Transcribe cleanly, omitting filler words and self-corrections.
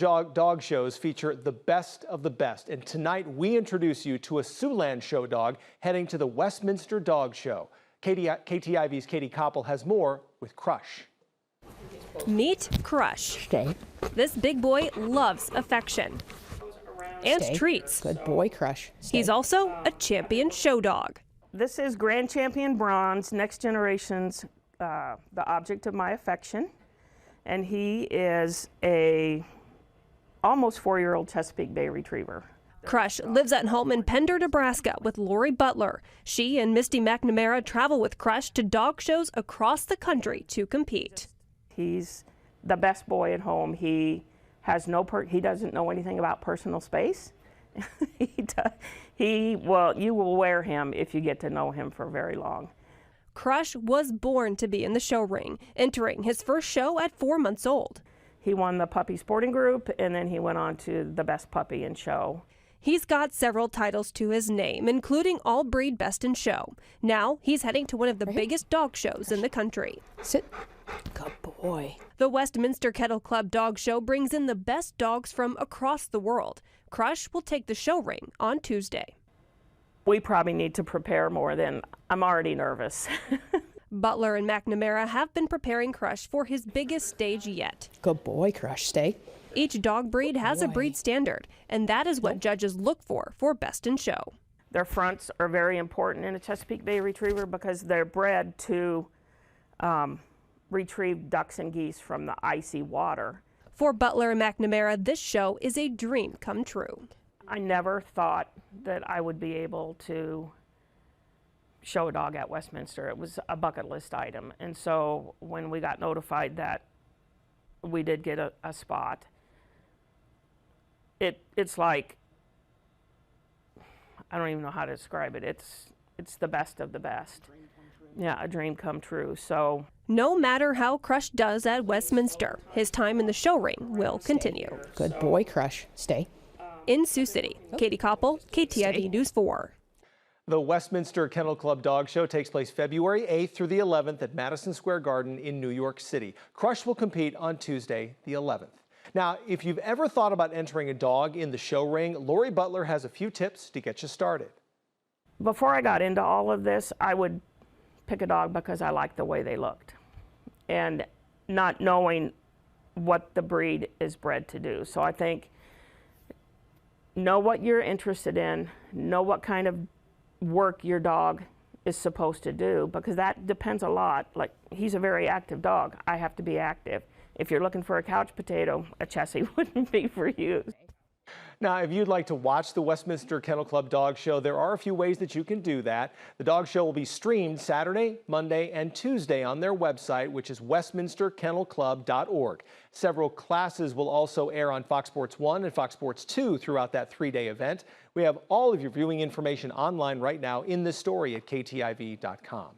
Dog shows feature the best of the best, and tonight we introduce you to a Siouxland show dog heading to the Westminster Dog Show. KTIV's Katie Koppel has more with Crush. Meet Crush. Stay. This big boy loves affection and Stay. treats. Good boy, Crush. Stay. He's also a champion show dog. This is Grand Champion Bronze, next generation's the object of my affection, and he is a almost 4-year-old Chesapeake Bay Retriever. Crush lives at home in Pender, Nebraska with Lori Butler. She and Misty McNamara travel with Crush to dog shows across the country to compete. He's the best boy at home. He has he doesn't know anything about personal space. You will wear him if you get to know him for very long. Crush was born to be in the show ring, entering his first show at 4 months old. He won the puppy sporting group, and then he went on to the best puppy in show. He's got several titles to his name, including All Breed Best in Show. Now he's heading to one of the biggest dog shows in the country. Sit. Good boy. The Westminster Kennel Club Dog Show brings in the best dogs from across the world. Crush will take the show ring on Tuesday. We probably need to prepare more than I'm already nervous. Butler and McNamara have been preparing Crush for his biggest stage yet. Good boy, Crush. Stay. Each dog breed has a breed standard, and that is what judges look for Best in Show. Their fronts are very important in a Chesapeake Bay Retriever because they're bred to retrieve ducks and geese from the icy water. For Butler and McNamara, this show is a dream come true. I never thought that I would be able to show a dog at Westminster. It was a bucket list item. And so when we got notified that we did get a spot, it's like, I don't even know how to describe it. It's the best of the best. Yeah, a dream come true. So no matter how Crush does at Westminster, his time in the show ring will continue. Good boy, Crush. Stay. In Sioux City, Katie Koppel, KTIV News 4. The Westminster Kennel Club Dog Show takes place February 8th through the 11th at Madison Square Garden in New York City. Crush will compete on Tuesday, the 11th. Now, if you've ever thought about entering a dog in the show ring, Lori Butler has a few tips to get you started. Before I got into all of this, I would pick a dog because I liked the way they looked and not knowing what the breed is bred to do. So I think know what you're interested in, know what kind of work your dog is supposed to do, because that depends a lot. Like, he's a very active dog. I have to be active. If you're looking for a couch potato, a Chessie wouldn't be for you. Now, if you'd like to watch the Westminster Kennel Club Dog Show, there are a few ways that you can do that. The dog show will be streamed Saturday, Monday, and Tuesday on their website, which is westminsterkennelclub.org. Several classes will also air on Fox Sports 1 and Fox Sports 2 throughout that 3-day event. We have all of your viewing information online right now in this story at ktiv.com.